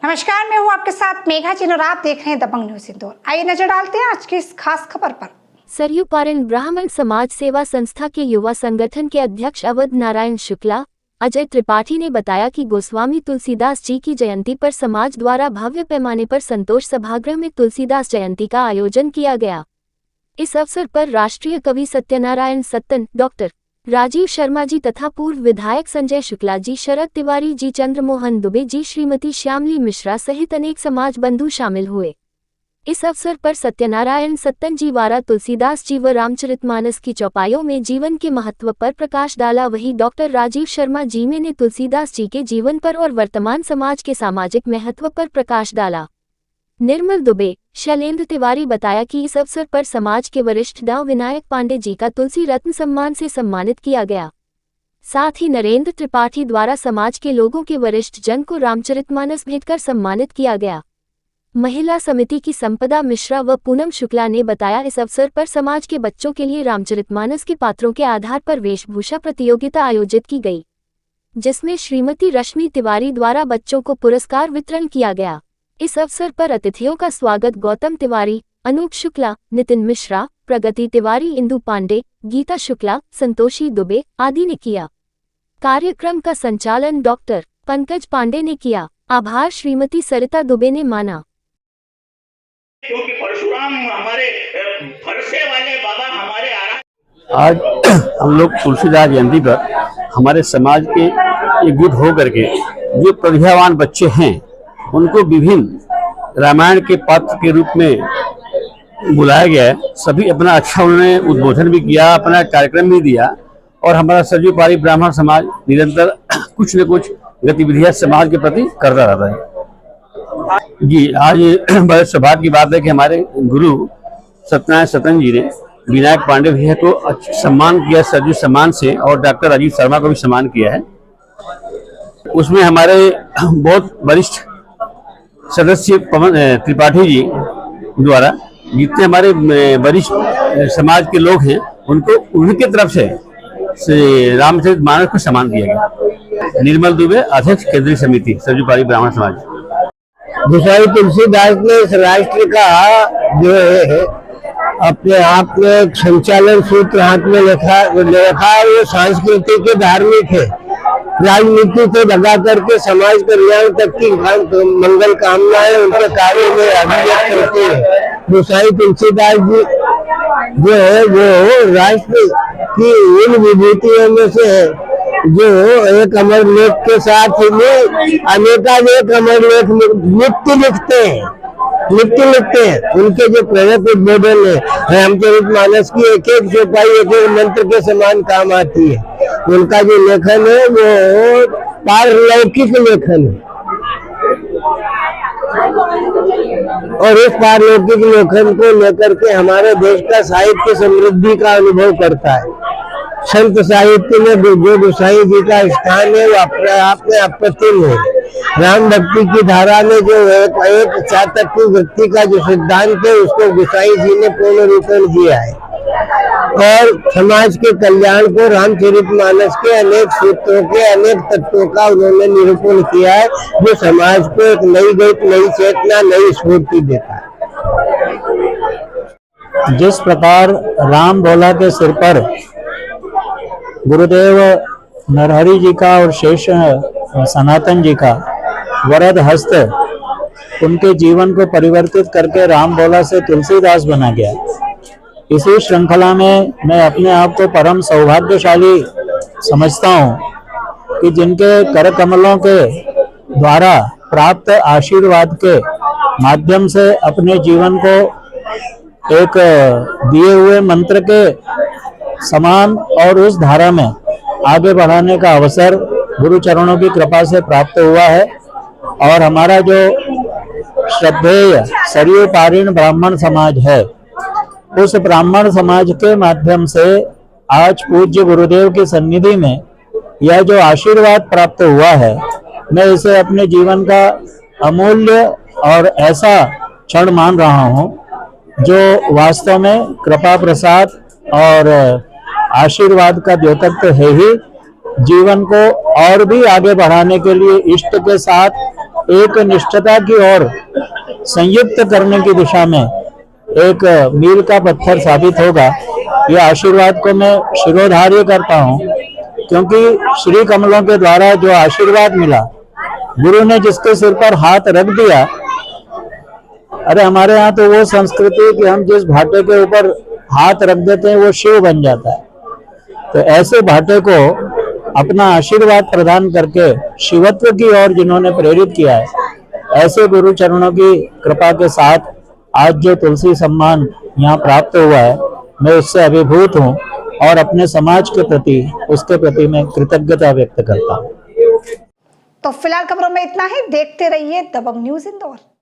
नमस्कार, मैं हूँ आपके साथ मेघा जी और आप देख रहे हैं दबंग न्यूज इंदौर। आइए नजर डालते हैं आज की इस खास खबर पर। सरयू पारण ब्राह्मण समाज सेवा संस्था के युवा संगठन के अध्यक्ष अवध नारायण शुक्ला अजय त्रिपाठी ने बताया कि गोस्वामी तुलसीदास जी की जयंती पर समाज द्वारा भव्य पैमाने पर संतोष सभागृह में तुलसीदास जयंती का आयोजन किया गया। इस अवसर पर राष्ट्रीय कवि सत्यनारायण सत्तन, डॉक्टर राजीव शर्मा जी तथा पूर्व विधायक संजय शुक्ला जी, शरद तिवारी जी, चंद्रमोहन दुबे जी, श्रीमती श्यामली मिश्रा सहित अनेक समाज बंधु शामिल हुए। इस अवसर पर सत्यनारायण सत्तन जी द्वारा तुलसीदास जी व रामचरितमानस की चौपाइयों में जीवन के महत्व पर प्रकाश डाला। वहीं डॉक्टर राजीव शर्मा जी ने तुलसीदास जी के जीवन पर और वर्तमान समाज के सामाजिक महत्व पर प्रकाश डाला। निर्मल दुबे, शैलेंद्र तिवारी बताया कि इस अवसर पर समाज के वरिष्ठ डॉ विनायक पांडे जी का तुलसी रत्न सम्मान से सम्मानित किया गया। साथ ही नरेंद्र त्रिपाठी द्वारा समाज के लोगों के वरिष्ठ जन को रामचरितमानस भेंट कर सम्मानित किया गया। महिला समिति की संपदा मिश्रा व पूनम शुक्ला ने बताया, इस अवसर पर समाज के बच्चों के लिए रामचरितमानस के पात्रों के आधार पर वेशभूषा प्रतियोगिता आयोजित की गई, जिसमें श्रीमती रश्मि तिवारी द्वारा बच्चों को पुरस्कार वितरण किया गया। इस अवसर पर अतिथियों का स्वागत गौतम तिवारी, अनूप शुक्ला, नितिन मिश्रा, प्रगति तिवारी, इंदु पांडे, गीता शुक्ला, संतोषी दुबे आदि ने किया। कार्यक्रम का संचालन डॉक्टर पंकज पांडे ने किया। आभार श्रीमती सरिता दुबे ने माना। क्योंकि परशुराम हमारे फरसे वाले बाबा हमारे आज हम लोग तुलसीदास जयंती पर हमारे समाज के एकजुट होकर के जो प्रतिभावान बच्चे हैं उनको विभिन्न रामायण के पात्र के रूप में बुलाया गया है। सभी अपना अच्छा उन्होंने उद्बोधन भी किया, अपना कार्यक्रम भी दिया और हमारा सरयू पारी ब्राह्मण समाज निरंतर कुछ न कुछ गतिविधियां समाज के प्रति करता रहता है। जी, आज बड़े सौभाग्य की बात है कि हमारे गुरु सत्यनारायण सत्तन जी ने विनायक पांडे भैया को सम्मान किया सरयू सम्मान से, और डॉक्टर राजीव शर्मा को भी सम्मान किया है। उसमें हमारे बहुत वरिष्ठ सदस्य पवन त्रिपाठी जी द्वारा जितने हमारे वरिष्ठ समाज के लोग हैं उनको उनकी तरफ से रामचरितमानस को सम्मान दिया गया। निर्मल दुबे, अध्यक्ष केंद्रीय समिति सरयू पारी ब्राह्मण समाज। गोसाई तुलसीदास ने इस राष्ट्र का जो है अपने आप में एक संचालन सूत्र हाथ में रखा है। वो सांस्कृतिक के धार्मिक है, राजनीति से लगा करके समाज कल्याण तक की मंगल कामनाएं उनके कार्य में अभिव्यक्त करते हैं। गोसाई तुलसीदास जी जो है वो राष्ट्र की उन विभूतियों में से है जो एक अमर लेख के साथ में अनेकानेक अमर लेख नित्य लिखते हैं। उनके जो प्रेरक उद्बोधन है रामचरितमानस की एक एक चौपाई एक एक मंत्र के समान काम आती है। उनका जो लेखन है वो पारलौकिक लेखन है और इस पारलौकिक लेखन को लेकर के हमारे देश का साहित्य समृद्धि का अनुभव करता है। संत साहित्य में जो गोसाई जी का स्थान है वो अपने आप में अप्रतिम है। राम भक्ति की धारा में जो एक चातक व्यक्ति का जो सिद्धांत है उसको गोसाई जी ने पूर्ण रूपण दिया है और समाज के कल्याण को रामचरितमानस के अनेक सूत्रों के अनेक तत्वों का उन्होंने निरूपण किया है जो समाज को एक नई गति, नई चेतना, नई स्फूर्ति देता है। जिस प्रकार राम भोला के सिर पर गुरुदेव नरहरि जी का और शेष सनातन जी का वरद हस्त उनके जीवन को परिवर्तित करके राम भोला से तुलसीदास बना गया। इसी श्रृंखला में मैं अपने आप को परम सौभाग्यशाली समझता हूँ कि जिनके कर कमलों के द्वारा प्राप्त आशीर्वाद के माध्यम से अपने जीवन को एक दिए हुए मंत्र के समान और उस धारा में आगे बढ़ाने का अवसर गुरु चरणों की कृपा से प्राप्त हुआ है। और हमारा जो श्रद्धेय सरयू पारीण ब्राह्मण समाज है उस ब्राह्मण समाज के माध्यम से आज पूज्य गुरुदेव की सन्निधि में यह जो आशीर्वाद प्राप्त हुआ है, मैं इसे अपने जीवन का अमूल्य और ऐसा क्षण मान रहा हूँ जो वास्तव में कृपा प्रसाद और आशीर्वाद का द्योतक तो है ही। जीवन को और भी आगे बढ़ाने के लिए इष्ट के साथ एक निष्ठता की ओर संयुक्त करने की दिशा में एक मील का पत्थर साबित होगा। ये आशीर्वाद को मैं शिरोधार्य करता हूँ, क्योंकि श्री कमलों के द्वारा जो आशीर्वाद मिला, गुरु ने जिसके सिर पर हाथ रख दिया, अरे हमारे यहाँ तो वो संस्कृति कि हम जिस भाटे के ऊपर हाथ रख देते हैं वो शिव बन जाता है। तो ऐसे भाटे को अपना आशीर्वाद प्रदान करके शिवत्व की ओर जिन्होंने प्रेरित किया है, ऐसे गुरु चरणों की कृपा के साथ आज जो तुलसी सम्मान यहाँ प्राप्त हुआ है, मैं उससे अभिभूत हूँ और अपने समाज के प्रति, उसके प्रति मैं कृतज्ञता व्यक्त करता हूँ। तो फिलहाल खबरों में इतना ही। देखते रहिए दबंग न्यूज इंदौर।